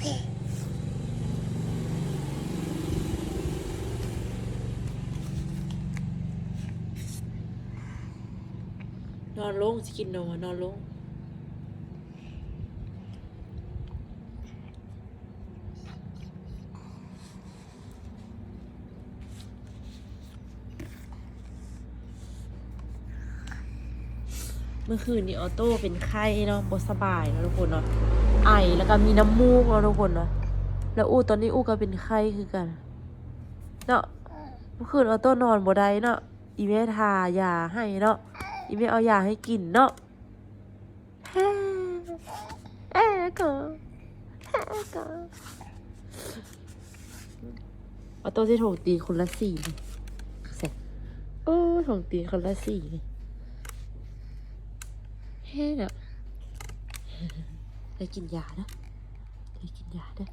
นอนลงสกินนอนนอนลงเมื่อคืนนี้ออโต้เป็นไข้เนาะบ่สบายเนาะทุกคนเนาะไอแล้วก็มีน้ำมูกเนาะทุกคนเนาะแล้วตอนนี้ก็เป็นไข้คือกันเนาะเมื่อคืนออโต้นอนบ่ได้เนาะอีแม่ทายาให้เนาะอีแม่เอายาให้กินเนาะก็ออโต้ที่ถงตีคนละ4เลยเสร็จถงตีคนละ4เลยเนาะได้กินยาเนาะได้กินยาเนาะ